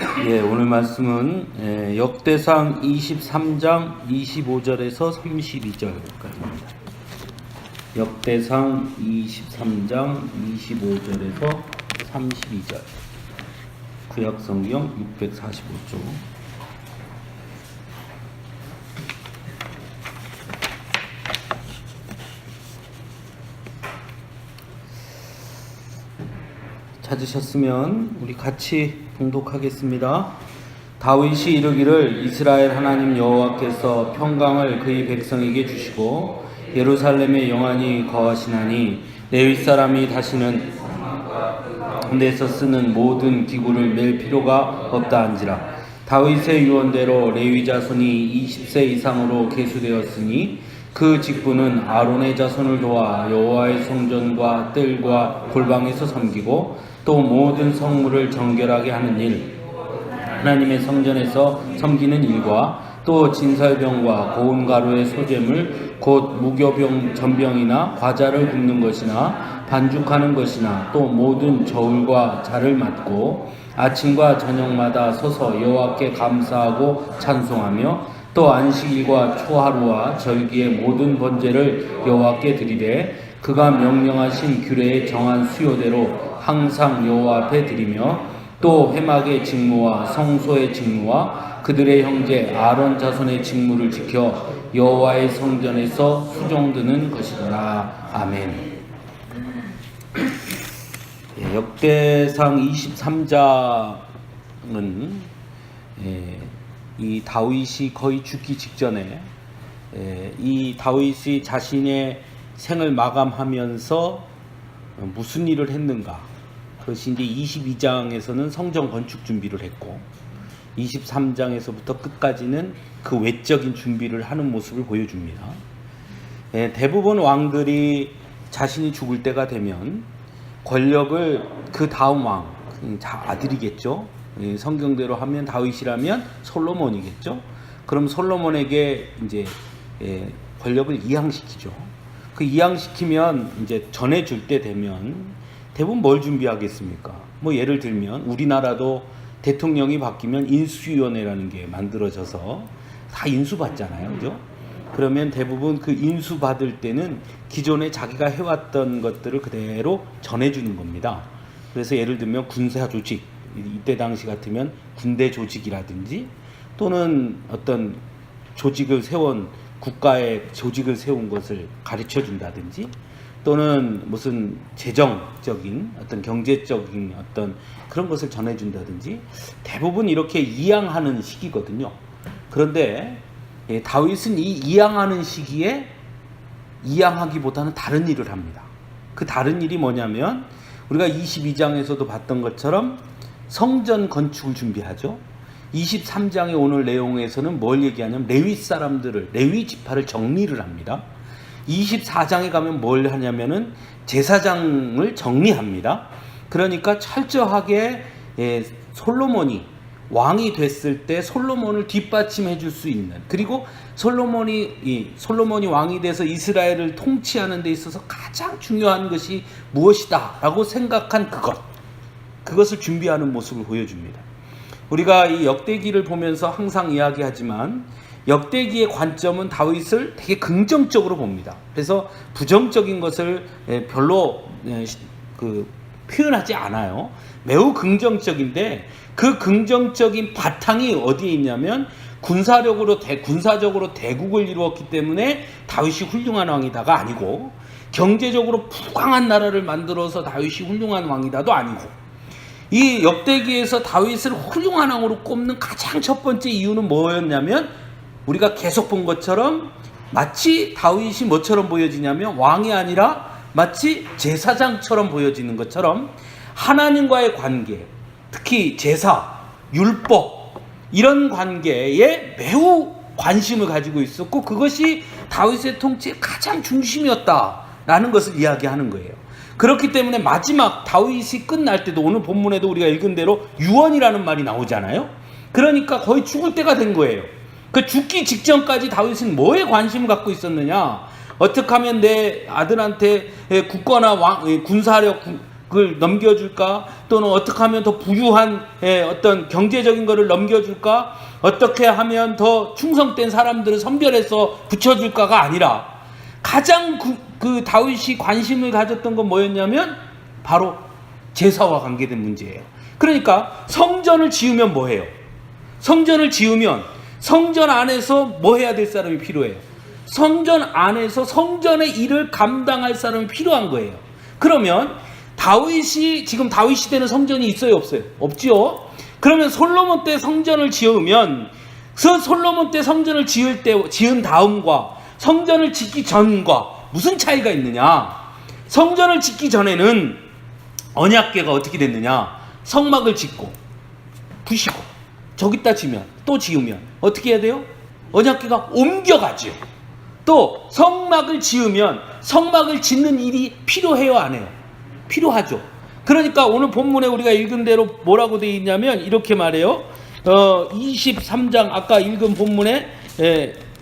오늘 말씀은 역대상 23장 25절에서 32절까지입니다. 역대상 23장 25절에서 32절. 구약성경 645쪽. 찾으셨으면 우리 같이 봉독하겠습니다. 다윗이 이르기를 이스라엘 하나님 여호와께서 평강을 그의 백성에게 주시고 예루살렘에 영원히 거하시나니 레위 사람이 다시는 데서 쓰는 모든 기구를 맬 필요가 없다 한지라. 다윗의 유언대로 레위 자손이 20세 이상으로 계수되었으니 그 직분은 아론의 자손을 도와 여호와의 성전과 뜰과 골방에서 섬기고 또 모든 성물을 정결하게 하는 일, 하나님의 성전에서 섬기는 일과 또 진설병과 고운 가루의 소재물 곧 무교병 전병이나 과자를 굽는 것이나 반죽하는 것이나 또 모든 저울과 자를 맡고 아침과 저녁마다 서서 여호와께 감사하고 찬송하며 또 안식일과 초하루와 절기의 모든 번제를 여호와께 드리되 그가 명령하신 규례의 정한 수요대로 항상 여호와 앞에 드리며 또 회막의 직무와 성소의 직무와 그들의 형제 아론 자손의 직무를 지켜 여호와의 성전에서 수종드는 것이더라. 아멘. 역대상 23장은 이 다윗이 거의 죽기 직전에 이 다윗이 자신의 생을 마감하면서 무슨 일을 했는가, 그것이 이제 22장에서는 성전 건축 준비를 했고 23장에서부터 끝까지는 그 외적인 준비를 하는 모습을 보여줍니다. 대부분 왕들이 자신이 죽을 때가 되면 권력을 그 다음 왕, 아들이겠죠. 성경대로 하면 다윗이라면 솔로몬이겠죠. 그럼 솔로몬에게 이제 권력을 이양시키죠. 그 이양시키면 이제 전해줄 때 되면 대부분 뭘 준비하겠습니까? 뭐 예를 들면 우리나라도 대통령이 바뀌면 인수위원회라는 게 만들어져서 다 인수받잖아요, 그죠? 그러면 대부분 그 인수받을 때는 기존에 자기가 해왔던 것들을 그대로 전해주는 겁니다. 그래서 예를 들면 군사 조직, 이때 당시 같으면 군대 조직이라든지 또는 어떤 조직을 세운 국가의 조직을 세운 것을 가르쳐 준다든지 또는 무슨 재정적인 어떤 경제적인 어떤 그런 것을 전해준다든지 대부분 이렇게 이양하는 시기거든요. 그런데 다윗은 이 이양하는 시기에 이양하기보다는 다른 일을 합니다. 그 다른 일이 뭐냐면 우리가 22장에서도 봤던 것처럼 성전 건축을 준비하죠. 23장의 오늘 내용에서는 뭘 얘기하냐면 레위 사람들을, 레위 지파를 정리를 합니다. 24장에 가면 뭘 하냐면은 제사장을 정리합니다. 그러니까 철저하게 솔로몬이 왕이 됐을 때 솔로몬을 뒷받침해 줄 수 있는, 그리고 솔로몬이 왕이 돼서 이스라엘을 통치하는 데 있어서 가장 중요한 것이 무엇이다 라고 생각한 그것을 준비하는 모습을 보여줍니다. 우리가 이 역대기를 보면서 항상 이야기하지만 역대기의 관점은 다윗을 되게 긍정적으로 봅니다. 그래서 부정적인 것을 별로 표현하지 않아요. 매우 긍정적인데 그 긍정적인 바탕이 어디에 있냐면 군사적으로 대국을 이루었기 때문에 다윗이 훌륭한 왕이다가 아니고, 경제적으로 부강한 나라를 만들어서 다윗이 훌륭한 왕이다도 아니고, 이 역대기에서 다윗을 훌륭한 왕으로 꼽는 가장 첫 번째 이유는 뭐였냐면 우리가 계속 본 것처럼 마치 다윗이 뭐처럼 보여지냐면 왕이 아니라 마치 제사장처럼 보여지는 것처럼 하나님과의 관계, 특히 제사, 율법 이런 관계에 매우 관심을 가지고 있었고 그것이 다윗의 통치의 가장 중심이었다라는 것을 이야기하는 거예요. 그렇기 때문에 마지막 다윗이 끝날 때도 오늘 본문에도 우리가 읽은 대로 유언이라는 말이 나오잖아요. 그러니까 거의 죽을 때가 된 거예요. 그 죽기 직전까지 다윗은 뭐에 관심을 갖고 있었느냐? 어떻게 하면 내 아들한테 굳거나 군사력 그걸 넘겨줄까? 또는 어떻게 하면 더 부유한 어떤 경제적인 거를 넘겨줄까? 어떻게 하면 더 충성된 사람들을 선별해서 붙여줄까가 아니라 가장 그 다윗이 관심을 가졌던 건 뭐였냐면 바로 제사와 관계된 문제예요. 그러니까 성전을 지으면 뭐해요? 성전을 지으면 성전 안에서 뭐 해야 될 사람이 필요해요? 성전 안에서 성전의 일을 감당할 사람이 필요한 거예요. 그러면 지금 다윗 시대는 성전이 있어요, 없어요? 없지요. 그러면 솔로몬 때 성전을 지으면 솔로몬 때 성전을 지은 다음과 성전을 짓기 전과 무슨 차이가 있느냐? 성전을 짓기 전에는 언약궤가 어떻게 됐느냐? 성막을 짓고 부시고 저기다 지면 또 지으면 어떻게 해야 돼요? 언약궤가 옮겨가죠. 또 성막을 지으면 성막을 짓는 일이 필요해요, 안 해요? 필요하죠. 그러니까 오늘 본문에 우리가 읽은 대로 뭐라고 되어 있냐면 이렇게 말해요. 23장 아까 읽은 본문에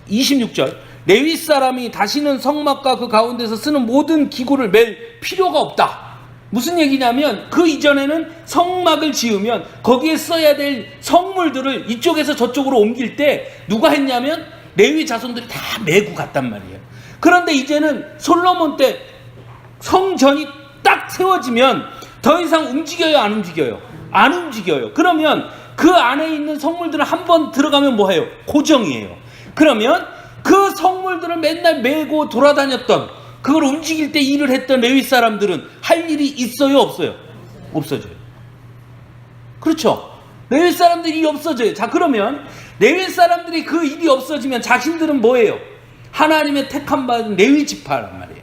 26절 레위 사람이 다시는 성막과 그 가운데서 쓰는 모든 기구를 맬 필요가 없다. 무슨 얘기냐면 그 이전에는 성막을 지으면 거기에 써야 될 성물들을 이쪽에서 저쪽으로 옮길 때 누가 했냐면 레위 자손들이 다 메고 갔단 말이에요. 그런데 이제는 솔로몬 때 성전이 딱 세워지면 더 이상 움직여요, 안 움직여요? 안 움직여요. 그러면 그 안에 있는 성물들을 한번 들어가면 뭐해요? 고정이에요. 그러면 그 성물들을 맨날 메고 돌아다녔던 그걸 움직일 때 일을 했던 레위 사람들은 할 일이 있어요, 없어요? 없어져요. 그렇죠? 레위 사람들이 일이 없어져요. 자, 그러면 레위 사람들이 그 일이 없어지면 자신들은 뭐예요? 하나님의 택함 받은 레위 지파란 말이에요.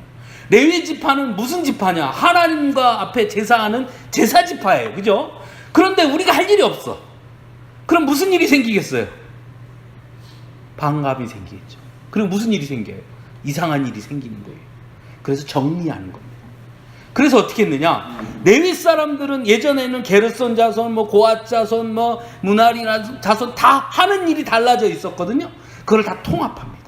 레위 지파는 무슨 지파냐? 하나님과 앞에 제사하는 제사 지파예요. 그죠? 그런데 우리가 할 일이 없어. 그럼 무슨 일이 생기겠어요? 반감이 생기겠죠. 그리고 무슨 일이 생겨요? 이상한 일이 생기는 거예요. 그래서 정리하는 겁니다. 그래서 어떻게 했느냐? 레위 사람들은 예전에는 게르손 자손, 고앗 자손, 무나리 자손 다 하는 일이 달라져 있었거든요. 그걸 다 통합합니다.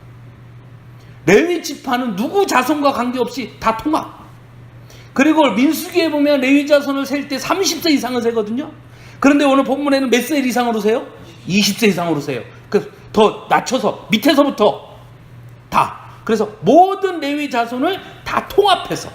레위 지파는 누구 자손과 관계없이 다 통합. 그리고 민수기에 보면 레위 자손을 셀 때 30세 이상을 세거든요. 그런데 오늘 본문에는 몇 세 이상으로 세요? 20세 이상으로 세요. 더 낮춰서 밑에서부터 다. 그래서 모든 레위 자손을 다 통합해서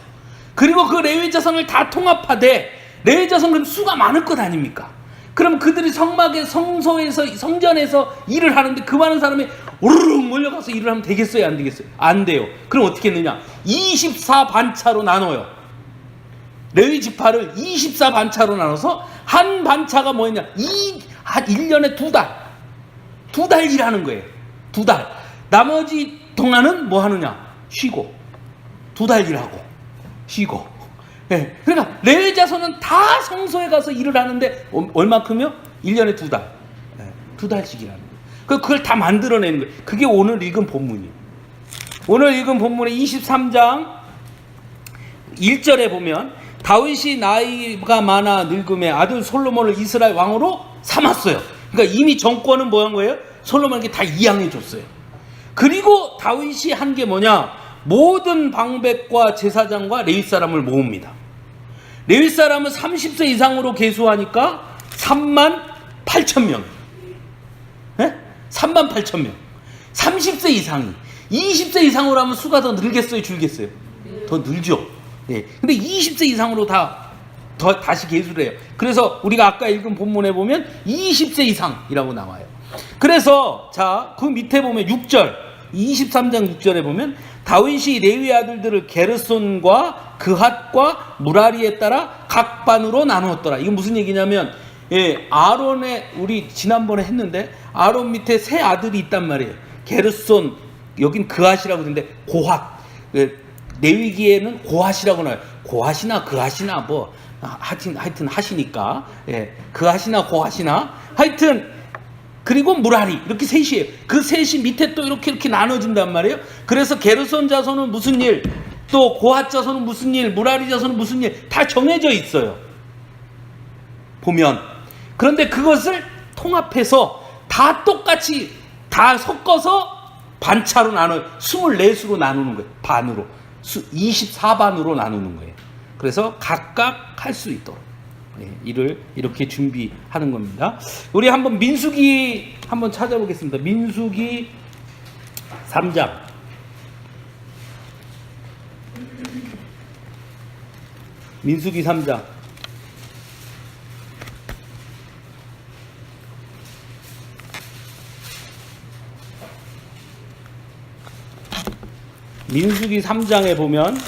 그리고 그 레위 자손을 다 통합하되 레위 자손 그럼 수가 많을 것 아닙니까? 그럼 그들이 성소에서 성전에서 일을 하는데 그 많은 사람이 오르르 몰려가서 일을 하면 되겠어요, 안 되겠어요? 안 돼요. 그럼 어떻게 했느냐? 24반차로 나눠요. 레위 지파를 24반차로 나눠서 한 반차가 뭐였냐? 한 1년에 2달 일하는 거예요. 2달. 나머지 동안은 뭐 하느냐? 쉬고. 2달 일하고 쉬고. 네. 그러니까 레위 자손은 다 성소에 가서 일을 하는데 얼마큼요? 1년에 2달. 네. 2달씩 일하는 거예요. 그걸 다 만들어내는 거예요. 그게 오늘 읽은 본문이에요. 오늘 읽은 본문의 23장 1절에 보면 다윗이 나이가 많아 늙음에 아들 솔로몬을 이스라엘 왕으로 삼았어요. 그러니까 이미 정권은 뭐 한 거예요? 솔로몬에게 다 이양해 줬어요. 그리고 다윗이 한 게 뭐냐? 모든 방백과 제사장과 레위 사람을 모읍니다. 레위 사람은 30세 이상으로 계수하니까 38,000명. 네? 38,000명. 30세 이상이. 20세 이상으로 하면 수가 더 늘겠어요, 줄겠어요? 더 늘죠. 네. 근데 20세 이상으로 다시 계수를 해요. 그래서 우리가 아까 읽은 본문에 보면 20세 이상이라고 나와요. 그래서 그 밑에 보면 6절 23장 6절에 보면 다윗이 레위 아들들을 게르손과 그핫과 무라리에 따라 각 반으로 나누었더라. 이건 무슨 얘기냐면 아론의 우리 지난번에 했는데 아론 밑에 세 아들이 있단 말이에요. 게르손, 여긴 그핫이라고 그러는데 고핫, 레위기에는 고핫이라고 나와요. 고핫이나 그핫이나 하여튼 하시니까 그핫이나 고핫이나 하여튼 그리고 무라리 이렇게 셋이에요. 그 셋이 밑에 또 이렇게 나눠진단 말이에요. 그래서 게르손 자손은 무슨 일, 또 고핫 자손은 무슨 일, 무라리 자손은 무슨 일 다 정해져 있어요. 보면. 그런데 그것을 통합해서 다 똑같이 다 섞어서 반차로 나눠 24수로 나누는 거예요. 반으로. 24반으로 나누는 거예요. 그래서 각각 할 수 있도록 일을 이렇게 준비하는 겁니다. 우리 한번 민수기 한번 찾아보겠습니다. 민수기 3장. 민수기 3장. 민수기 3장에 보면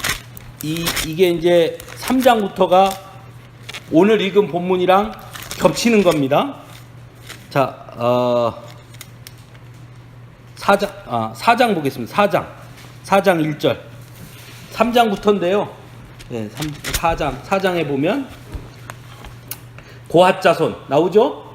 이게 이제 3장부터가 오늘 읽은 본문이랑 겹치는 겁니다. 자, 4장 보겠습니다. 4장 1절. 3장부터인데요. 네, 4장에 보면 고핫 자손 나오죠?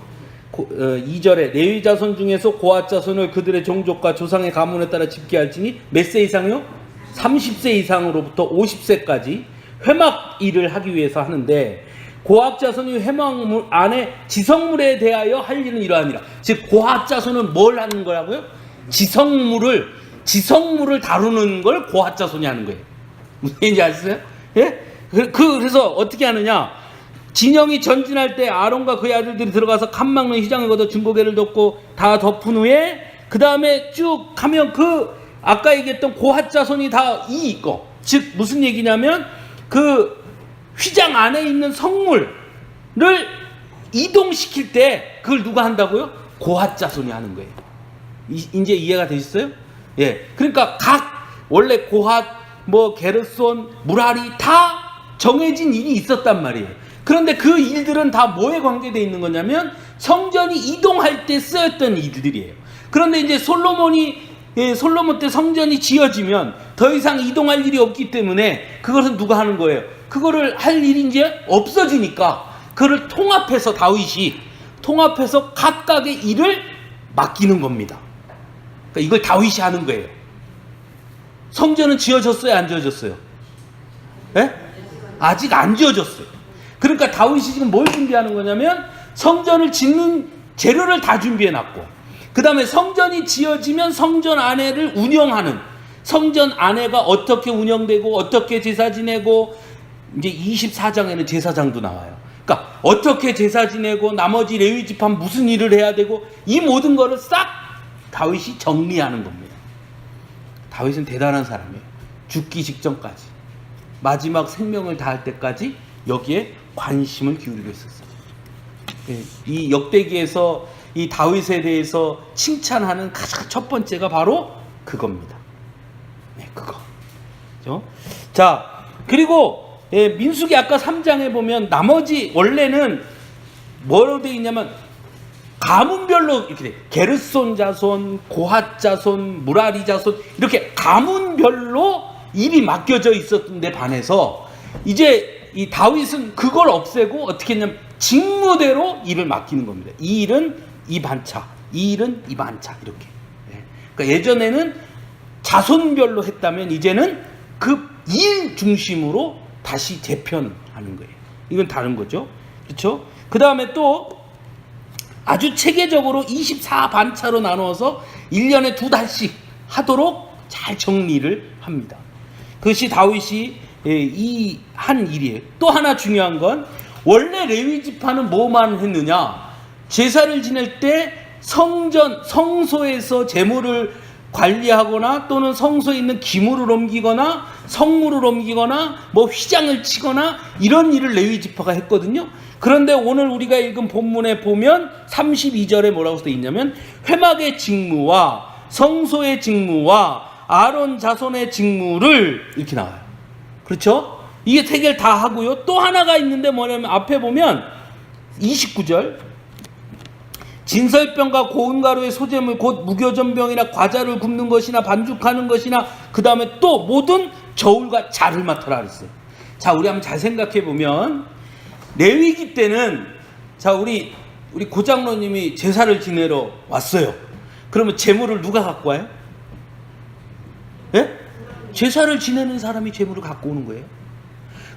2절에 레위 자손 중에서 고핫 자손을 그들의 종족과 조상의 가문에 따라 집계할지니 몇 세 이상이요? 30세 이상으로부터 50세까지 회막 일을 하기 위해서 하는데, 고핫 자손이 회막 안에 지성물에 대하여 할 일은 이러하니라. 즉 고핫 자손은 뭘 하는 거라고요? 지성물을 다루는 걸 고핫 자손이 하는 거예요. 무슨 얘기인지 아시죠? 예? 그래서 어떻게 하느냐? 진영이 전진할 때 아론과 그의 아들들이 들어가서 칸 막는 휘장을 걷어 중고개를 덮고 다 덮은 후에 그 다음에 쭉 하면 아까 얘기했던 고핫 자손이 다 이 있고, 즉 무슨 얘기냐면 그 휘장 안에 있는 성물을 이동시킬 때 그걸 누가 한다고요? 고핫 자손이 하는 거예요. 이제 이해가 되셨어요? 예. 그러니까 원래 고핫, 게르손, 무라리 다 정해진 일이 있었단 말이에요. 그런데 그 일들은 다 뭐에 관계되어 있는 거냐면 성전이 이동할 때 쓰였던 일들이에요. 그런데 이제 솔로몬 때 성전이 지어지면 더 이상 이동할 일이 없기 때문에 그것은 누가 하는 거예요? 그거를 할 일이 이제 없어지니까 그걸 다윗이 통합해서 각각의 일을 맡기는 겁니다. 그러니까 이걸 다윗이 하는 거예요. 성전은 지어졌어요? 안 지어졌어요? 예? 아직 안 지어졌어요. 그러니까 다윗이 지금 뭘 준비하는 거냐면 성전을 짓는 재료를 다 준비해 놨고, 그 다음에 성전이 지어지면 성전 안에를 운영하는, 성전 안에가 어떻게 운영되고 어떻게 제사 지내고, 이제 24장에는 제사장도 나와요. 그러니까 어떻게 제사 지내고 나머지 레위 지파는 무슨 일을 해야 되고, 이 모든 거를 싹 다윗이 정리하는 겁니다. 다윗은 대단한 사람이에요. 죽기 직전까지, 마지막 생명을 다할 때까지 여기에 관심을 기울이고 있었어요. 이 역대기에서 이 다윗에 대해서 칭찬하는 가장 첫 번째가 바로 그겁니다. 네, 그거. 그렇죠? 자, 그리고 민수기 아까 3장에 보면 나머지 원래는 뭐로 되어 있냐면 가문별로 이렇게 돼. 게르손 자손, 고핫 자손, 무라리 자손, 이렇게 가문별로 일이 맡겨져 있었는데 반해서 이제 이 다윗은 그걸 없애고 어떻게 했냐면 직무대로 일을 맡기는 겁니다. 이 일은 이 반차, 이 일은 이 반차, 이렇게. 그러니까 예전에는 자손별로 했다면 이제는 그 일 중심으로 다시 재편하는 거예요. 이건 다른 거죠. 그렇죠? 그 다음에 또 아주 체계적으로 24반차로 나누어서 1년에 2달씩 하도록 잘 정리를 합니다. 그것이 다윗이 이 한 일이에요. 또 하나 중요한 건 원래 레위 지파는 뭐만 했느냐? 제사를 지낼 때 성소에서 제물을 관리하거나 또는 성소에 있는 기물을 옮기거나 성물을 옮기거나 휘장을 치거나 이런 일을 레위 지파가 했거든요. 그런데 오늘 우리가 읽은 본문에 보면 32절에 뭐라고 써 있냐면 회막의 직무와 성소의 직무와 아론 자손의 직무를 이렇게 나와요. 그렇죠? 이게 세 개를 다 하고요. 또 하나가 있는데 뭐냐면 앞에 보면 29절 진설병과 고운 가루의 소재물 곧 무교전병이나 과자를 굽는 것이나 반죽하는 것이나 그 다음에 또 모든 저울과 자를 맡아라 그랬어요. 자, 우리 한번 잘 생각해 보면 레위기 때는 자 우리 고장로님이 제사를 지내러 왔어요. 그러면 제물을 누가 갖고 와요? 예? 제사를 지내는 사람이 제물을 갖고 오는 거예요.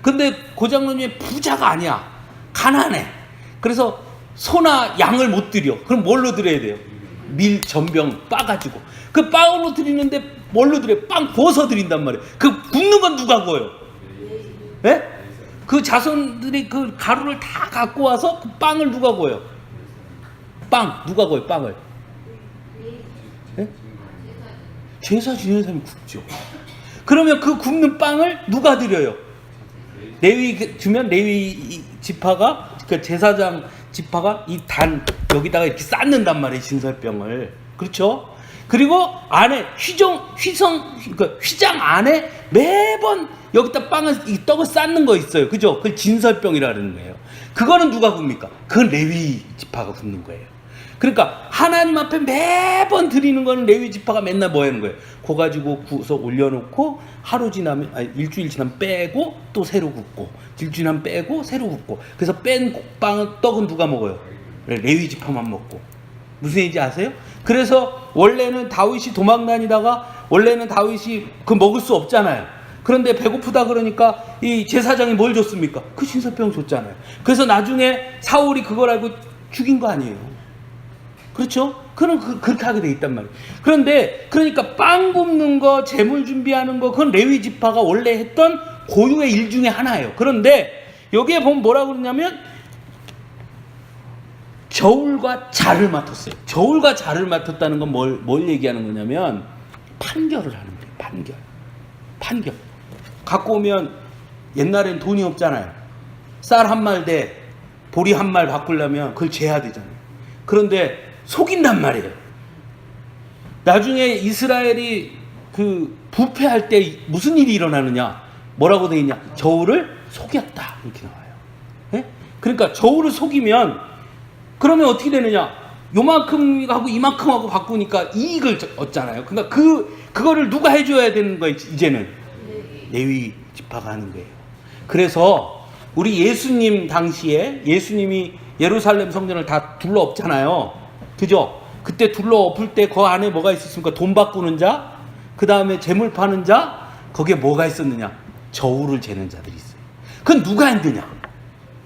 근데 고장로님이 부자가 아니야. 가난해. 그래서 소나 양을 못 드려. 그럼 뭘로 드려야 돼요? 밀, 전병 빠가지고. 그 빵으로 드리는데 뭘로 드려요? 빵 구워서 드린단 말이에요. 그 굽는 건 누가 구워요? 예? 그 자손들이 그 가루를 다 갖고 와서 그 빵을 누가 구워요? 빵 누가 구워요? 빵을? 네? 제사 지내는 사람이 굽죠. 그러면 그 굽는 빵을 누가 드려요? 레위 주면 레위 지파가 그 제사장 지파가 이 단 여기다가 이렇게 쌓는단 말이에요. 진설병을. 그렇죠? 그리고 안에 휘장 안에 매번 여기다 이 떡을 쌓는 거 있어요. 그죠? 그걸 진설병이라는 거예요. 그거는 누가 굽니까? 그건 레위 지파가 굽는 거예요. 그러니까 하나님 앞에 매번 드리는 거는 레위 지파가 맨날 뭐 하는 거예요? 그거 가지고 구워서 올려놓고 하루 지나면 일주일 지나면 빼고 또 새로 굽고 일주일 지나면 빼고 새로 굽고 그래서 뺀 떡은 누가 먹어요? 레위 지파만 먹고. 무슨 얘기인지 아세요? 그래서 원래는 다윗이 도망다니다가 원래는 다윗이 그 먹을 수 없잖아요. 그런데 배고프다 그러니까 이 제사장이 뭘 줬습니까? 그 진설병 줬잖아요. 그래서 나중에 사울이 그걸 알고 죽인 거 아니에요. 그렇죠? 그럼 그렇게 하게 돼 있단 말이에요. 그런데 그러니까 빵 굽는 거, 재물 준비하는 거, 그건 레위 지파가 원래 했던 고유의 일 중에 하나예요. 그런데 여기에 보면 뭐라고 그러냐면 저울과 자를 맡았어요. 저울과 자를 맡았다는 건 뭘 얘기하는 거냐면 판결을 하는 거예요. 판결. 갖고 오면 옛날엔 돈이 없잖아요. 쌀 한 말 대 보리 한 말 바꾸려면 그걸 재야 되잖아요. 그런데 속인단 말이에요. 나중에 이스라엘이 그 부패할 때 무슨 일이 일어나느냐? 뭐라고 돼 있냐? 저울을 속였다. 이렇게 나와요. 네? 그러니까 저울을 속이면 그러면 어떻게 되느냐? 요만큼 하고 이만큼 하고 바꾸니까 이익을 얻잖아요. 그러니까 그거를 누가 해줘야 되는 거예요? 이제는 레위 지파가 하는 거예요. 그래서 우리 예수님 당시에 예수님이 예루살렘 성전을 다 둘러엎잖아요. 그죠? 그때 둘러엎을 때 그 안에 뭐가 있었습니까? 돈 바꾸는 자, 그 다음에 재물 파는 자, 거기에 뭐가 있었느냐? 저울을 재는 자들이 있어요. 그건 누가 했느냐?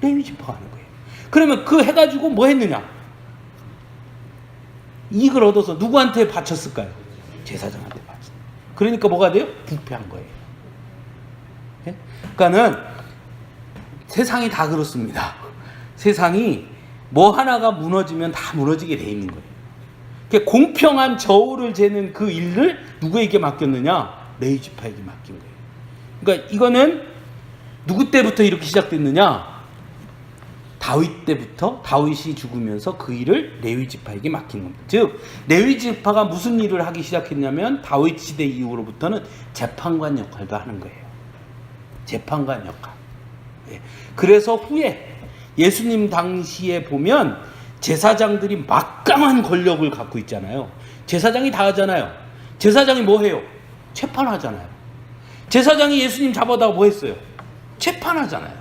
레위 지파가 하는 거예요. 그러면 그 해가지고 뭐 했느냐? 이익을 얻어서 누구한테 바쳤을까요? 제사장한테 바쳤어요. 그러니까 뭐가 돼요? 부패한 거예요. 네? 그러니까는 세상이 다 그렇습니다. 세상이 뭐 하나가 무너지면 다 무너지게 돼 있는 거예요. 그러니까 공평한 저울을 재는 그 일을 누구에게 맡겼느냐? 레위 지파에게 맡긴 거예요. 그러니까 이거는 누구 때부터 이렇게 시작됐느냐? 다윗 때부터 다윗이 죽으면서 그 일을 레위 지파에게 맡긴 겁니다. 즉 레위 지파가 무슨 일을 하기 시작했냐면 다윗 시대 이후로부터는 재판관 역할도 하는 거예요. 재판관 역할. 예. 그래서 후에 예수님 당시에 보면 제사장들이 막강한 권력을 갖고 있잖아요. 제사장이 다 하잖아요. 제사장이 뭐 해요? 재판하잖아요. 제사장이 예수님 잡아다가 뭐 했어요? 재판하잖아요.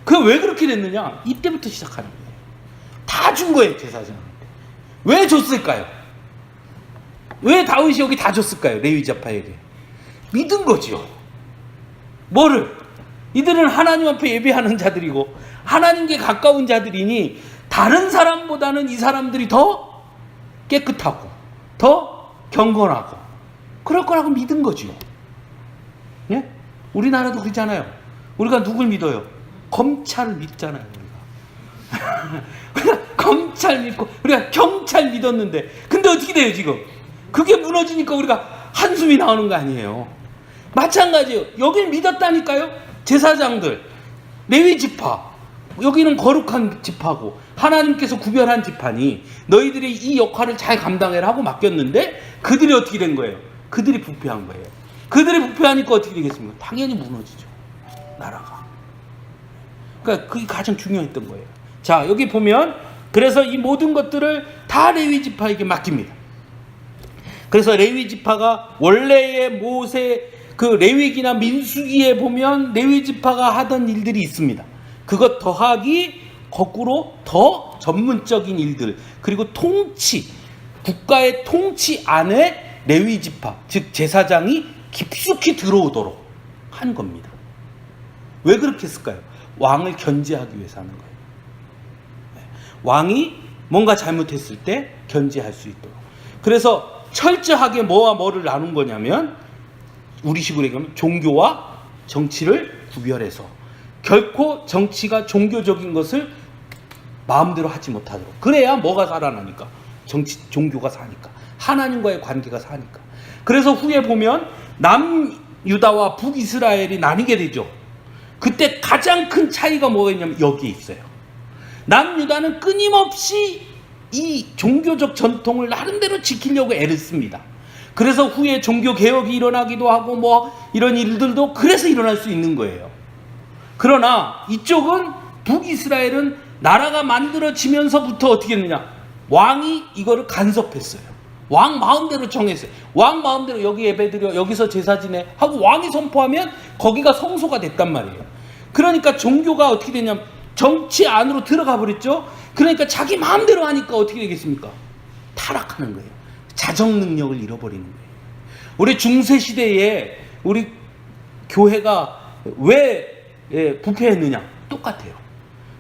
그 왜 그렇게 됐느냐? 이때부터 시작하는 거예요. 다 준 거예요, 제사장한테. 왜 줬을까요? 왜 다윗이 여기 다 줬을까요? 레위 지파에게. 믿은 거지요. 뭐를? 이들은 하나님 앞에 예배하는 자들이고 하나님께 가까운 자들이니 다른 사람보다는 이 사람들이 더 깨끗하고 더 경건하고 그럴 거라고 믿은 거지요. 예? 우리나라도 그렇잖아요. 우리가 누굴 믿어요? 검찰을 믿잖아요. 우리가 검찰 믿고 우리가 경찰 믿었는데 근데 어떻게 돼요 지금? 그게 무너지니까 우리가 한숨이 나오는 거 아니에요. 마찬가지예요. 여길 믿었다니까요. 제사장들, 레위 지파, 여기는 거룩한 지파고 하나님께서 구별한 지파니 너희들이 이 역할을 잘 감당해라 하고 맡겼는데 그들이 어떻게 된 거예요? 그들이 부패한 거예요. 그들이 부패하니까 어떻게 되겠습니까? 당연히 무너지죠. 나라가. 그러니까 그게 가장 중요했던 거예요. 자, 여기 보면 그래서 이 모든 것들을 다 레위 지파에게 맡깁니다. 그래서 레위 지파가 원래의 모세 그 레위기나 민수기에 보면 레위 지파가 하던 일들이 있습니다. 그것 더하기 거꾸로 더 전문적인 일들 그리고 통치 국가의 통치 안에 레위 지파 즉 제사장이 깊숙이 들어오도록 한 겁니다. 왜 그렇게 했을까요? 왕을 견제하기 위해서 하는 거예요. 왕이 뭔가 잘못했을 때 견제할 수 있도록. 그래서 철저하게 뭐와 뭐를 나눈 거냐면 우리식으로 얘기하면 종교와 정치를 구별해서 결코 정치가 종교적인 것을 마음대로 하지 못하도록. 그래야 뭐가 살아나니까? 종교가 사니까. 하나님과의 관계가 사니까. 그래서 후에 보면 남유다와 북이스라엘이 나뉘게 되죠. 그때 가장 큰 차이가 뭐가 있냐면 여기에 있어요. 남유다는 끊임없이 이 종교적 전통을 나름대로 지키려고 애를 씁니다. 그래서 후에 종교개혁이 일어나기도 하고 뭐 이런 일들도 그래서 일어날 수 있는 거예요. 그러나 이쪽은 북이스라엘은 나라가 만들어지면서부터 어떻게 했느냐? 왕이 이거를 간섭했어요. 왕 마음대로 정했어요. 왕 마음대로 여기 예배드려, 여기서 제사 지내 하고 왕이 선포하면 거기가 성소가 됐단 말이에요. 그러니까 종교가 어떻게 되냐면 정치 안으로 들어가 버렸죠. 그러니까 자기 마음대로 하니까 어떻게 되겠습니까? 타락하는 거예요. 자정 능력을 잃어버리는 거예요. 우리 중세 시대에 우리 교회가 왜 부패했느냐? 똑같아요.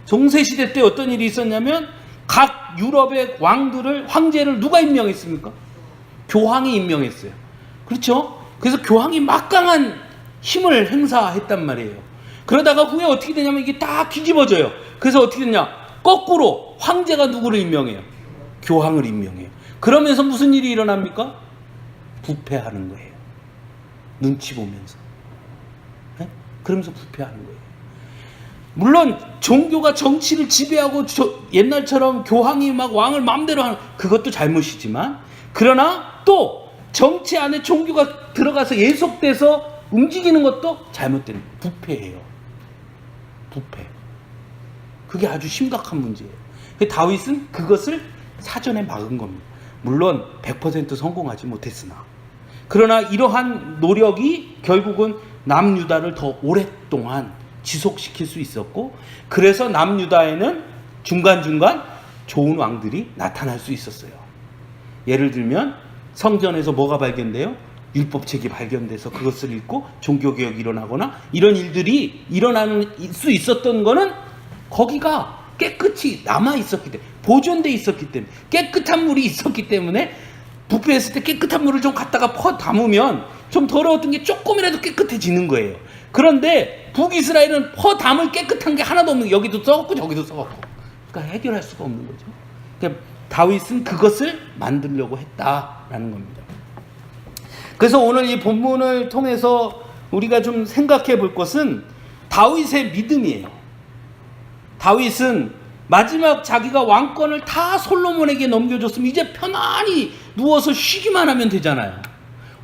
중세 시대 때 어떤 일이 있었냐면 각 유럽의 왕들을, 황제를 누가 임명했습니까? 교황이 임명했어요. 그렇죠? 그래서 교황이 막강한 힘을 행사했단 말이에요. 그러다가 후에 어떻게 되냐면 이게 다 뒤집어져요. 그래서 어떻게 되냐? 거꾸로 황제가 누구를 임명해요? 교황을 임명해요. 그러면서 무슨 일이 일어납니까? 부패하는 거예요. 눈치 보면서. 네? 그러면서 부패하는 거예요. 물론 종교가 정치를 지배하고 옛날처럼 교황이 막 왕을 마음대로 하는 그것도 잘못이지만, 그러나 또 정치 안에 종교가 들어가서 예속돼서 움직이는 것도 잘못된 부패예요. 부패. 그게 아주 심각한 문제예요. 다윗은 그것을 사전에 막은 겁니다. 물론 100% 성공하지 못했으나, 그러나 이러한 노력이 결국은 남유다를 더 오랫동안 지속시킬 수 있었고, 그래서 남유다에는 중간중간 좋은 왕들이 나타날 수 있었어요. 예를 들면 성전에서 뭐가 발견돼요? 율법책이 발견돼서 그것을 읽고 종교개혁이 일어나거나 이런 일들이 일어날 수 있었던 거는 거기가 깨끗이 남아있었기 때문에, 보존돼 있었기 때문에, 깨끗한 물이 있었기 때문에. 부패했을 때 깨끗한 물을 좀 갖다가 퍼 담으면 좀 더러웠던 게 조금이라도 깨끗해지는 거예요. 그런데 북이스라엘은 퍼 담을 깨끗한 게 하나도 없는, 여기도 썩었고 저기도 썩었고, 그러니까 해결할 수가 없는 거죠. 그러니까 다윗은 그것을 만들려고 했다라는 겁니다. 그래서 오늘 이 본문을 통해서 우리가 좀 생각해 볼 것은 다윗의 믿음이에요. 다윗은 마지막 자기가 왕권을 다 솔로몬에게 넘겨줬으면 이제 편안히 누워서 쉬기만 하면 되잖아요.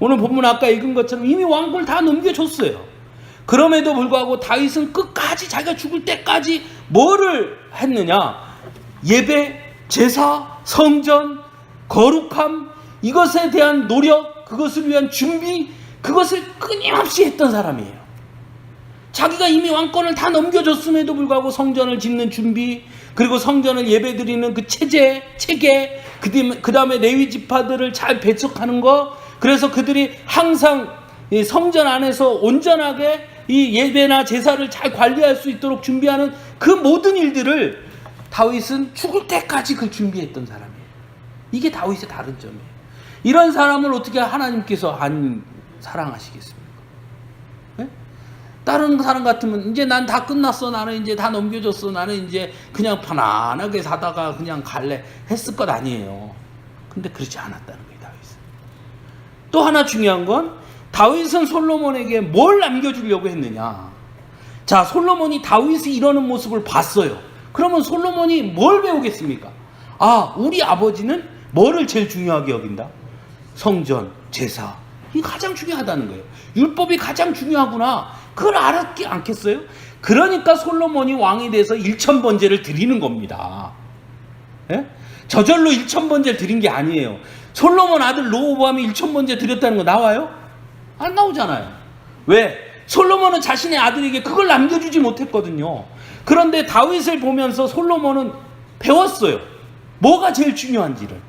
오늘 본문 아까 읽은 것처럼 이미 왕권을 다 넘겨줬어요. 그럼에도 불구하고 다윗은 끝까지 자기가 죽을 때까지 뭐를 했느냐? 예배, 제사, 성전, 거룩함, 이것에 대한 노력, 그것을 위한 준비, 그것을 끊임없이 했던 사람이에요. 자기가 이미 왕권을 다 넘겨줬음에도 불구하고 성전을 짓는 준비, 그리고 성전을 예배드리는 그 체계, 그 다음에 레위 지파들을 잘 배척하는 거, 그래서 그들이 항상 이 성전 안에서 온전하게 이 예배나 제사를 잘 관리할 수 있도록 준비하는 그 모든 일들을 다윗은 죽을 때까지 그 준비했던 사람이에요. 이게 다윗의 다른 점이에요. 이런 사람을 어떻게 하나님께서 안 사랑하시겠습니까? 네? 다른 사람 같으면 이제 난 다 끝났어, 나는 이제 다 넘겨줬어, 나는 이제 그냥 편안하게 사다가 그냥 갈래 했을 것 아니에요. 근데 그렇지 않았다는 거예요, 다윗은. 또 하나 중요한 건 다윗은 솔로몬에게 뭘 남겨주려고 했느냐. 자, 솔로몬이 다윗이 이러는 모습을 봤어요. 그러면 솔로몬이 뭘 배우겠습니까? 아, 우리 아버지는 뭐를 제일 중요하게 여긴다? 성전, 제사, 이게 가장 중요하다는 거예요. 율법이 가장 중요하구나, 그걸 알았지 않겠어요? 그러니까 솔로몬이 왕이 돼서 1000번제를 드리는 겁니다. 예? 저절로 1000번제를 드린 게 아니에요. 솔로몬 아들 르호보암이 1000번제 드렸다는 거 나와요? 안 나오잖아요. 왜? 솔로몬은 자신의 아들에게 그걸 남겨주지 못했거든요. 그런데 다윗을 보면서 솔로몬은 배웠어요. 뭐가 제일 중요한지를.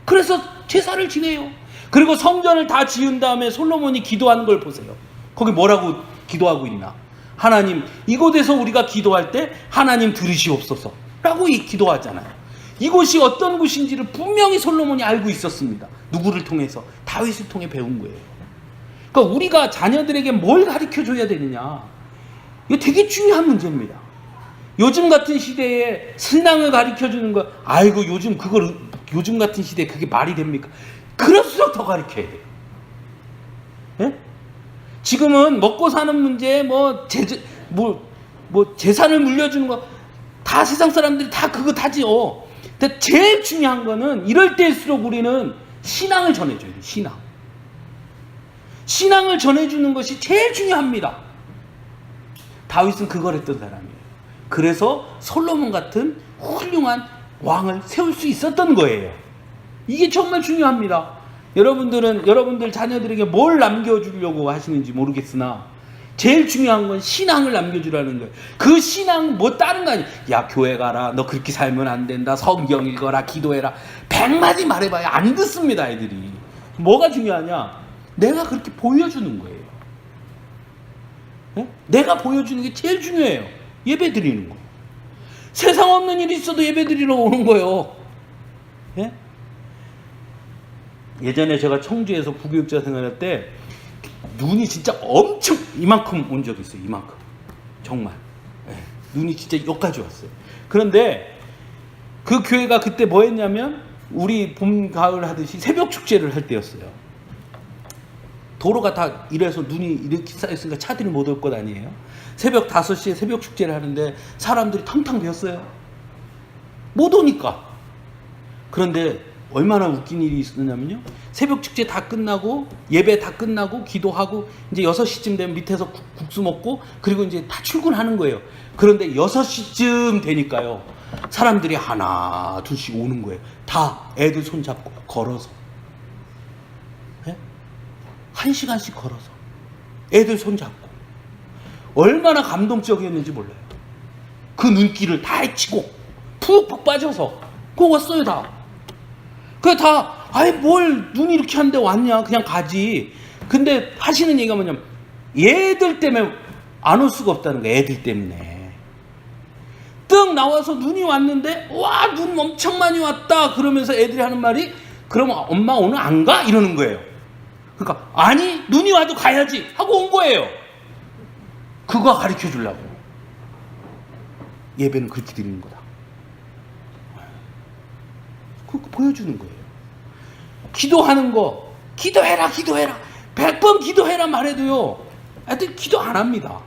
그래서 제사를 지내요. 그리고 성전을 다 지은 다음에 솔로몬이 기도하는 걸 보세요. 거기 뭐라고 기도하고 있나? 하나님, 이곳에서 우리가 기도할 때 하나님 들으시옵소서 라고 기도하잖아요. 이곳이 어떤 곳인지를 분명히 솔로몬이 알고 있었습니다. 누구를 통해서? 다윗을 통해 배운 거예요. 그러니까 우리가 자녀들에게 뭘 가르쳐줘야 되느냐? 이거 되게 중요한 문제입니다. 요즘 같은 시대에 신앙을 가르쳐주는 거, 아이고 요즘 그걸 요즘 같은 시대에 그게 말이 됩니까? 그럴수록 더 가르쳐야 돼요. 예? 지금은 먹고 사는 문제, 재산을 물려주는 거, 다 세상 사람들이 다 그거 타지요. 근데 제일 중요한 거는 이럴 때일수록 우리는 신앙을 전해줘야 돼요. 신앙을 전해주는 것이 제일 중요합니다. 다윗은 그걸 했던 사람이에요. 그래서 솔로몬 같은 훌륭한 왕을 세울 수 있었던 거예요. 이게 정말 중요합니다. 여러분들 자녀들에게 뭘 남겨주려고 하시는지 모르겠으나 제일 중요한 건 신앙을 남겨주라는 거예요. 그 신앙 뭐 다른 거 아니야. 야, 교회 가라. 너 그렇게 살면 안 된다. 성경 읽어라. 기도해라. 100마디 말해봐야 안 듣습니다, 애들이. 뭐가 중요하냐? 내가 그렇게 보여주는 거예요. 네? 내가 보여주는 게 제일 중요해요. 예배 드리는 거. 세상 없는 일이 있어도 예배 드리러 오는 거예요. 네? 예전에 제가 청주에서 부교육자 생활할 때 눈이 진짜 엄청 이만큼 온 적이 있어요. 이만큼. 정말. 네. 눈이 진짜 여기까지 왔어요. 그런데 그 교회가 그때 뭐 했냐면 우리 봄, 가을 하듯이 새벽 축제를 할 때였어요. 도로가 다 이래서 눈이 이렇게 쌓였으니까 차들이 못 올 것 아니에요. 새벽 5시에 새벽 축제를 하는데 사람들이 텅텅 비었어요. 못 오니까. 그런데 얼마나 웃긴 일이 있었냐면요. 새벽 축제 다 끝나고 예배 다 끝나고 기도하고 이제 6시쯤 되면 밑에서 국수 먹고 그리고 이제 다 출근하는 거예요. 그런데 6시쯤 되니까요. 사람들이 하나 둘씩 오는 거예요. 다 애들 손잡고 걸어서. 1시간씩 걸어서 애들 손잡고. 얼마나 감동적이었는지 몰라요. 그 눈길을 다 헤치고 푹푹 빠져서 그거 왔어요. 다. 그래 다 아이 뭘 눈이 이렇게 한데 왔냐 그냥 가지. 근데 하시는 얘기가 뭐냐면 얘들 때문에 안 올 수가 없다는 거예요. 애들 때문에. 떡 나와서 눈이 왔는데 와 눈 엄청 많이 왔다 그러면서 애들이 하는 말이 그럼 엄마 오늘 안 가? 이러는 거예요. 그러니까 아니 눈이 와도 가야지 하고 온 거예요. 그거 가르쳐 주려고. 예배는 그렇게 드리는 거다. 그거 보여주는 거예요. 기도하는 거 기도해라 100번 기도해라 말해도요 애들 기도 안 합니다.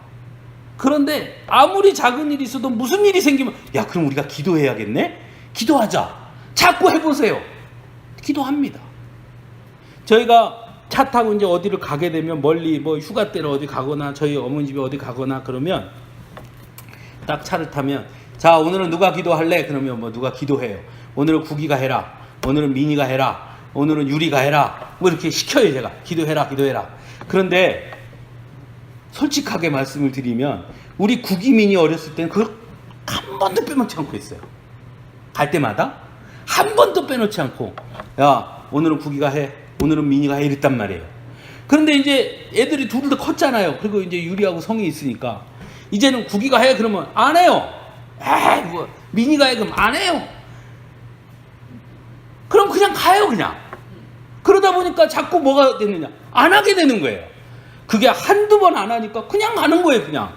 그런데 아무리 작은 일이 있어도 무슨 일이 생기면 야 그럼 우리가 기도해야겠네? 기도하자. 자꾸 해보세요. 기도합니다. 저희가 차 타고 이제 어디를 가게 되면 멀리 뭐 휴가 때로 어디 가거나 저희 어머니 집에 어디 가거나 그러면 딱 차를 타면 자 오늘은 누가 기도할래? 그러면 뭐 누가 기도해요. 오늘은 구기가 해라. 오늘은 민이가 해라. 오늘은 유리가 해라. 뭐 이렇게 시켜요. 제가 기도해라. 그런데 솔직하게 말씀을 드리면 우리 구기민이 어렸을 때는 그걸 한 번도 빼놓지 않고 했어요. 갈 때마다 한 번도 빼놓지 않고 야 오늘은 구기가 해. 오늘은 민이가 해 이랬단 말이에요. 그런데 이제 애들이 둘 다 컸잖아요. 그리고 이제 유리하고 성이 있으니까 이제는 구기가 해 그러면 안 해요. 에이 뭐 민이가 해 그러면 안 해요. 그럼 그냥 가요 그냥. 그러다 보니까 자꾸 뭐가 되느냐 안 하게 되는 거예요. 그게 한두 번 안 하니까 그냥 가는 거예요 그냥.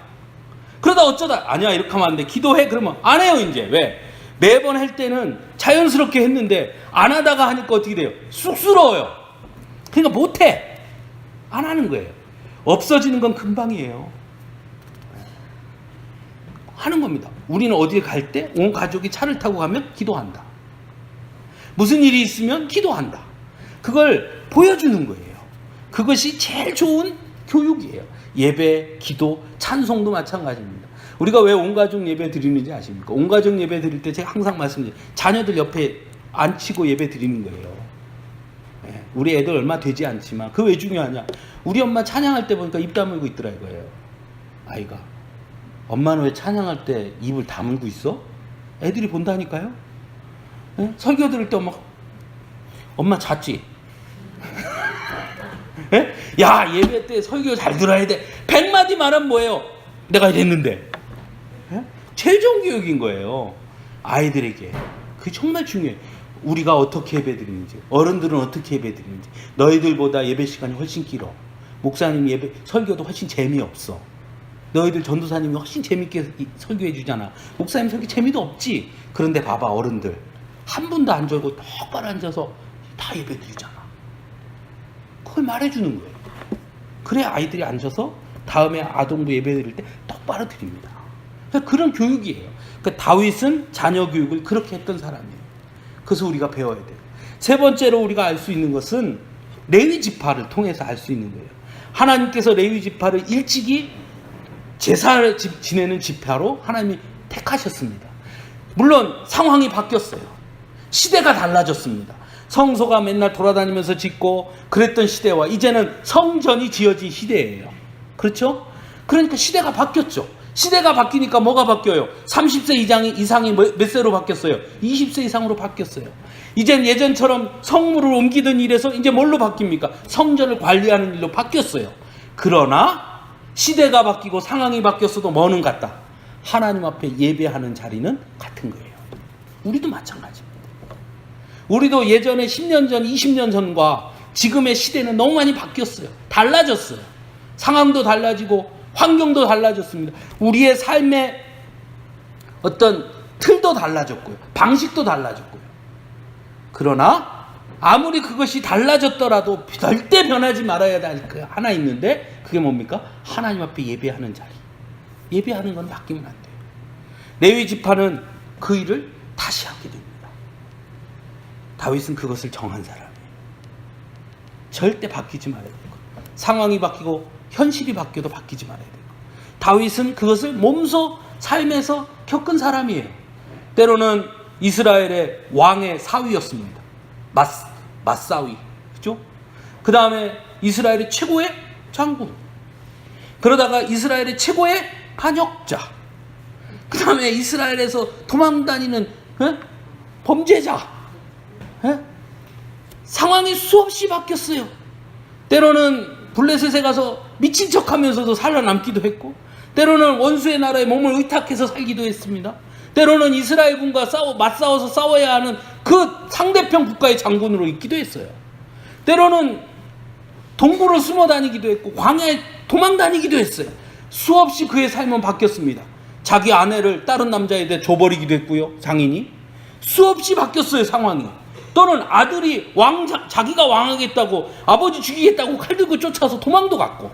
그러다 어쩌다 아니야 이렇게 하면 안 돼 기도해 그러면 안 해요 이제. 왜? 매번 할 때는 자연스럽게 했는데 안 하다가 하니까 어떻게 돼요? 쑥스러워요. 그러니까 못해. 안 하는 거예요. 없어지는 건 금방이에요. 하는 겁니다. 우리는 어디에 갈 때 온 가족이 차를 타고 가면 기도한다. 무슨 일이 있으면 기도한다. 그걸 보여주는 거예요. 그것이 제일 좋은 교육이에요. 예배, 기도, 찬송도 마찬가지입니다. 우리가 왜 온가족 예배 드리는지 아십니까? 온가족 예배 드릴 때 제가 항상 말씀드려요. 자녀들 옆에 앉히고 예배 드리는 거예요. 우리 애들 얼마 되지 않지만 그거 왜 중요하냐? 우리 엄마 찬양할 때 보니까 입 다물고 있더라 이거예요. 아이가 엄마는 왜 찬양할 때 입을 다물고 있어? 애들이 본다니까요. 네? 설교 들을 때 엄마 잤지? 네? 야 예배 때 설교 잘 들어야 돼. 100마디 말하면 뭐예요? 내가 이랬는데. 네? 제일 좋은 교육인 거예요. 아이들에게. 그게 정말 중요해요. 우리가 어떻게 예배 드리는지, 어른들은 어떻게 예배 드리는지. 너희들보다 예배 시간이 훨씬 길어. 목사님 예배 설교도 훨씬 재미없어. 너희들 전도사님이 훨씬 재밌게 설교해 주잖아. 목사님 설교 재미도 없지. 그런데 봐봐, 어른들 한 분도 안 졸고 똑바로 앉아서 다 예배 드리잖아. 그걸 말해주는 거예요. 그래 아이들이 앉아서 다음에 아동부 예배 드릴 때 똑바로 드립니다. 그런 교육이에요. 그러니까 다윗은 자녀 교육을 그렇게 했던 사람이에요. 그래서 우리가 배워야 돼요. 세 번째로 우리가 알 수 있는 것은 레위 지파를 통해서 알 수 있는 거예요. 하나님께서 레위 지파를 일찍이 제사를 지내는 지파로 하나님이 택하셨습니다. 물론 상황이 바뀌었어요. 시대가 달라졌습니다. 성소가 맨날 돌아다니면서 짓고 그랬던 시대와 이제는 성전이 지어진 시대예요. 그렇죠? 그러니까 시대가 바뀌었죠. 시대가 바뀌니까 뭐가 바뀌어요? 30세 이상이 몇 세로 바뀌었어요? 20세 이상으로 바뀌었어요. 이젠 예전처럼 성물을 옮기던 일에서 이제 뭘로 바뀝니까? 성전을 관리하는 일로 바뀌었어요. 그러나 시대가 바뀌고 상황이 바뀌었어도 뭐는 같다? 하나님 앞에 예배하는 자리는 같은 거예요. 우리도 마찬가지입니다. 우리도 예전에 10년 전, 20년 전과 지금의 시대는 너무 많이 바뀌었어요. 달라졌어요. 상황도 달라지고 환경도 달라졌습니다. 우리의 삶의 어떤 틀도 달라졌고요. 방식도 달라졌고요. 그러나 아무리 그것이 달라졌더라도 절대 변하지 말아야 할 거 하나 있는데 그게 뭡니까? 하나님 앞에 예배하는 자리. 예배하는 건 바뀌면 안 돼요. 레위 지파는 그 일을 다시 하게 됩니다. 다윗은 그것을 정한 사람이에요. 절대 바뀌지 말아야 되고 상황이 바뀌고 현실이 바뀌어도 바뀌지 말아야 되고 다윗은 그것을 몸소 삶에서 겪은 사람이에요. 때로는 이스라엘의 왕의 사위였습니다. 맞사위. 그죠? 그 다음에 이스라엘의 최고의 장군. 그러다가 이스라엘의 최고의 반역자. 그 다음에 이스라엘에서 도망다니는 범죄자. 상황이 수없이 바뀌었어요. 때로는 블레셋에 가서 미친 척하면서도 살아남기도 했고 때로는 원수의 나라에 몸을 의탁해서 살기도 했습니다. 때로는 이스라엘군과 맞싸워서 싸워야 하는 그 상대편 국가의 장군으로 있기도 했어요. 때로는 동굴을 숨어 다니기도 했고 광야에 도망 다니기도 했어요. 수없이 그의 삶은 바뀌었습니다. 자기 아내를 다른 남자에게 줘버리기도 했고요. 장인이 수없이 바뀌었어요. 상황이. 또는 아들이 자기가 왕하겠다고 아버지 죽이겠다고 칼 들고 쫓아서 도망도 갔고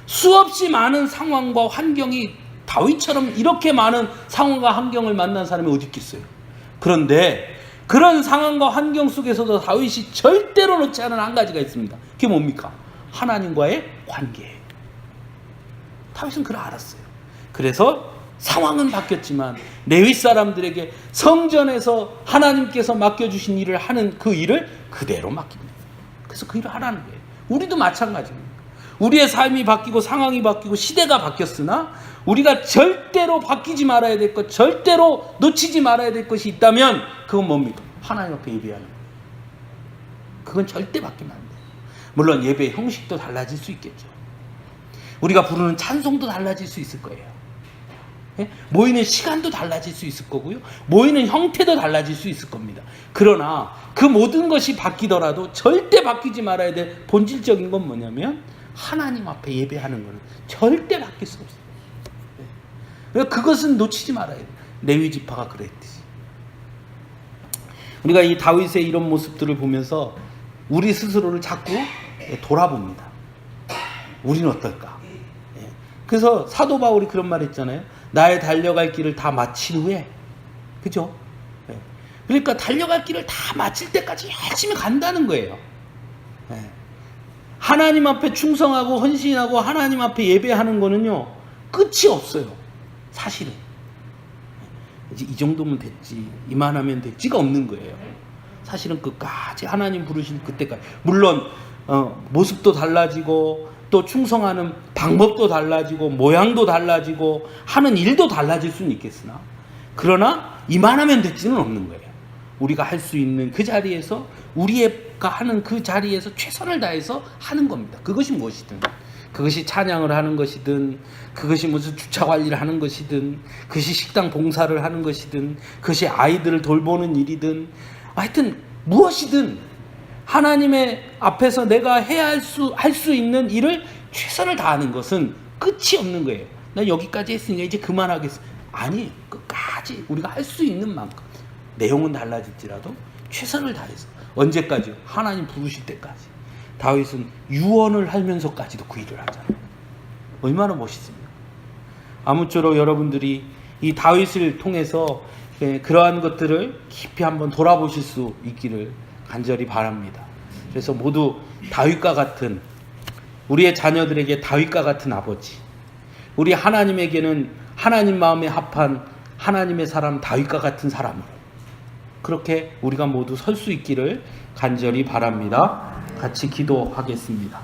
수없이 많은 상황과 환경이 다윗처럼 이렇게 많은 상황과 환경을 만난 사람이 어디 있겠어요. 그런데 그런 상황과 환경 속에서도 다윗이 절대로 놓지 않은 한 가지가 있습니다. 그게 뭡니까? 하나님과의 관계예요. 다윗은 그걸 알았어요. 그래서 상황은 바뀌었지만 레위 사람들에게 성전에서 하나님께서 맡겨주신 일을 하는 그 일을 그대로 맡깁니다. 그래서 그 일을 하라는 거예요. 우리도 마찬가지입니다. 우리의 삶이 바뀌고 상황이 바뀌고 시대가 바뀌었으나 우리가 절대로 바뀌지 말아야 될 것, 절대로 놓치지 말아야 될 것이 있다면 그건 뭡니까? 하나님 앞에 예배하는 거예요. 그건 절대 바뀌면 안 돼요. 물론 예배의 형식도 달라질 수 있겠죠. 우리가 부르는 찬송도 달라질 수 있을 거예요. 모이는 시간도 달라질 수 있을 거고요. 모이는 형태도 달라질 수 있을 겁니다. 그러나 그 모든 것이 바뀌더라도 절대 바뀌지 말아야 될 본질적인 건 뭐냐면 하나님 앞에 예배하는 것은 절대 바뀔 수 없어요. 그것은 놓치지 말아야 돼요. 레위 지파가 그랬듯이. 우리가 이 다윗의 이런 모습들을 보면서 우리 스스로를 자꾸 돌아봅니다. 우리는 어떨까? 그래서 사도 바울이 그런 말 했잖아요. 나의 달려갈 길을 다 마친 후에, 그죠? 그러니까 달려갈 길을 다 마칠 때까지 열심히 간다는 거예요. 하나님 앞에 충성하고 헌신하고 하나님 앞에 예배하는 거는요 끝이 없어요. 사실은 이제 이 정도면 됐지, 이만하면 됐지가 없는 거예요. 사실은 끝까지 하나님 부르신 그때까지. 물론 모습도 달라지고 또 충성하는 방법도 달라지고 모양도 달라지고 하는 일도 달라질 수는 있겠으나 그러나 이만하면 됐지는 없는 거예요. 우리가 할 수 있는 그 자리에서 우리가 하는 그 자리에서 최선을 다해서 하는 겁니다. 그것이 무엇이든, 그것이 찬양을 하는 것이든, 그것이 무슨 주차 관리를 하는 것이든, 그것이 식당 봉사를 하는 것이든, 그것이 아이들을 돌보는 일이든, 하여튼 무엇이든 하나님의 앞에서 내가 해야 할 수 있는 일을 최선을 다하는 것은 끝이 없는 거예요. 나 여기까지 했으니까 이제 그만하겠어. 아니, 끝까지 우리가 할 수 있는 만큼 내용은 달라질지라도 최선을 다해서 언제까지요? 하나님 부르실 때까지. 다윗은 유언을 하면서까지도 그 일을 하잖아요. 얼마나 멋있습니까? 아무쪼록 여러분들이 이 다윗을 통해서 그러한 것들을 깊이 한번 돌아보실 수 있기를 간절히 바랍니다. 그래서 모두 다윗과 같은, 우리의 자녀들에게 다윗과 같은 아버지, 우리 하나님에게는 하나님 마음에 합한 하나님의 사람 다윗과 같은 사람으로 그렇게 우리가 모두 설 수 있기를 간절히 바랍니다. 같이 기도하겠습니다.